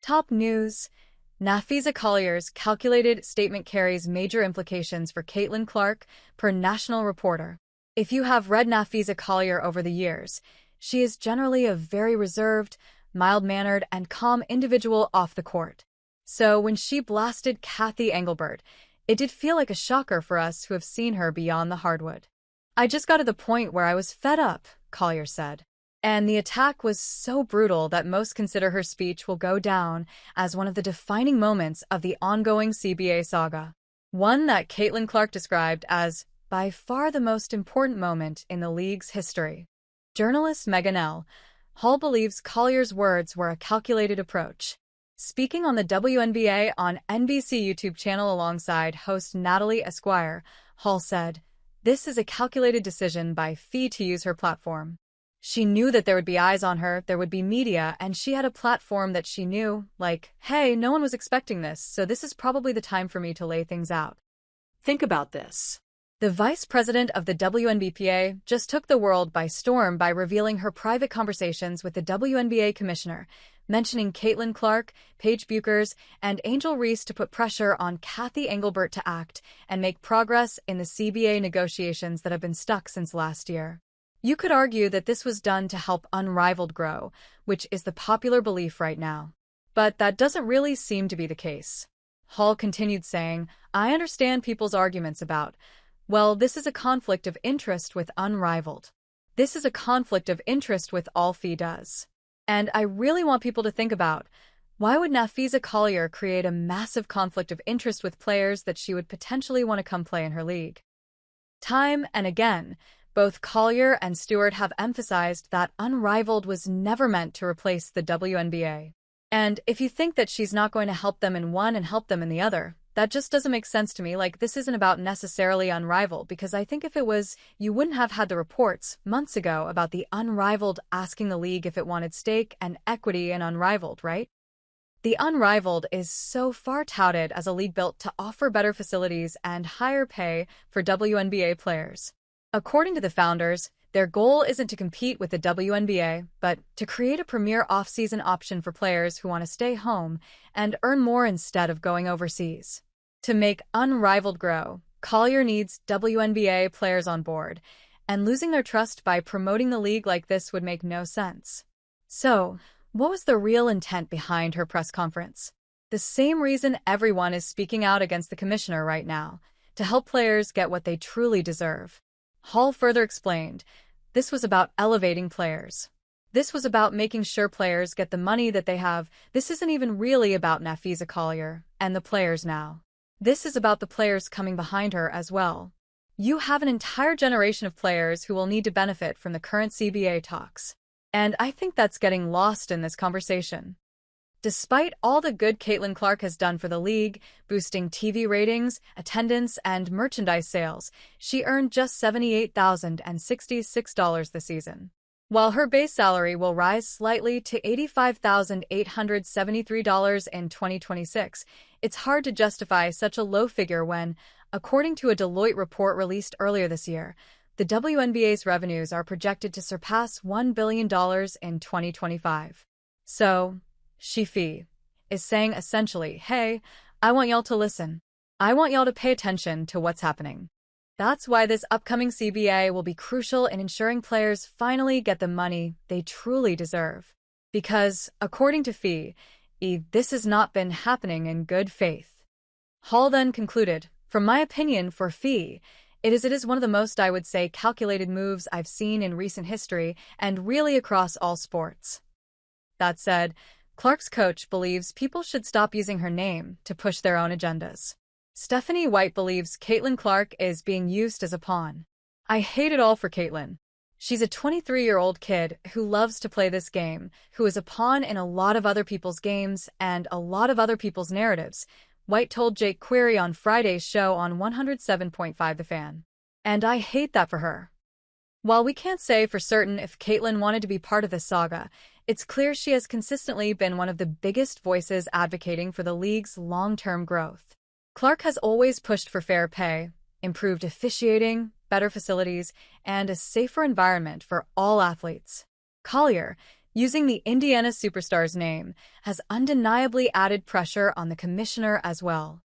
Top news. Napheesa Collier's calculated statement carries major implications for Caitlin Clark, per National Reporter. If you have read Napheesa Collier over the years, she is generally a very reserved, mild-mannered, and calm individual off the court. So when she blasted Cathy Engelbert, it did feel like a shocker for us who have seen her beyond the hardwood. "I just got to the point where I was fed up," Collier said. And the attack was so brutal that most consider her speech will go down as one of the defining moments of the ongoing CBA saga. One that Caitlin Clark described as, by far the most important moment in the league's history. Journalist Megan L. Hall believes Collier's words were a calculated approach. Speaking on the WNBA on NBC YouTube channel alongside host Natalie Esquire, Hall said, "This is a calculated decision by Fee to use her platform. She knew that there would be eyes on her, there would be media, and she had a platform that she knew, like, hey, no one was expecting this, so this is probably the time for me to lay things out." Think about this. The vice president of the WNBA just took the world by storm by revealing her private conversations with the WNBA Commissioner, mentioning Caitlin Clark, Paige Buchers, and Angel Reese to put pressure on Cathy Engelbert to act and make progress in the CBA negotiations that have been stuck since last year. You could argue that this was done to help Unrivaled grow, which is the popular belief right now. But that doesn't really seem to be the case. Hall continued saying, "I understand people's arguments about, well, this is a conflict of interest with Unrivaled. This is a conflict of interest with all Fee does. And I really want people to think about, why would Napheesa Collier create a massive conflict of interest with players that she would potentially want to come play in her league?" Time and again, both Collier and Stewart have emphasized that Unrivaled was never meant to replace the WNBA. And if you think that she's not going to help them in one and help them in the other, that just doesn't make sense to me. Like, this isn't about necessarily Unrivaled, because I think if it was, you wouldn't have had the reports months ago about the Unrivaled asking the league if it wanted stake and equity in Unrivaled, right? The Unrivaled is so far touted as a league built to offer better facilities and higher pay for WNBA players. According to the founders, their goal isn't to compete with the WNBA, but to create a premier off-season option for players who want to stay home and earn more instead of going overseas. To make Unrivaled grow, Collier needs WNBA players on board, and losing their trust by promoting the league like this would make no sense. So, what was the real intent behind her press conference? The same reason everyone is speaking out against the commissioner right now, to help players get what they truly deserve. Hall further explained, this was about elevating players. This was about making sure players get the money that they have. This isn't even really about Napheesa Collier and the players now. This is about the players coming behind her as well. You have an entire generation of players who will need to benefit from the current CBA talks. And I think that's getting lost in this conversation. Despite all the good Caitlin Clark has done for the league, boosting TV ratings, attendance, and merchandise sales, she earned just $78,066 this season. While her base salary will rise slightly to $85,873 in 2026, it's hard to justify such a low figure when, according to a Deloitte report released earlier this year, the WNBA's revenues are projected to surpass $1 billion in 2025. So, Fee is saying essentially, hey, I want y'all to listen. I want y'all to pay attention to what's happening. That's why this upcoming CBA will be crucial in ensuring players finally get the money they truly deserve. Because, according to Fee, this has not been happening in good faith. Hall then concluded, from my opinion for Fee, it is one of the most, I would say, calculated moves I've seen in recent history and really across all sports. That said, Clark's coach believes people should stop using her name to push their own agendas. Stephanie White believes Caitlin Clark is being used as a pawn. I hate it all for Caitlin. She's a 23-year-old kid who loves to play this game, who is a pawn in a lot of other people's games and a lot of other people's narratives, White told Jake Query on Friday's show on 107.5 The Fan. And I hate that for her. While we can't say for certain if Caitlin wanted to be part of this saga, it's clear she has consistently been one of the biggest voices advocating for the league's long-term growth. Clark has always pushed for fair pay, improved officiating, better facilities, and a safer environment for all athletes. Collier, Using the Indiana superstar's name has undeniably added pressure on the commissioner as well.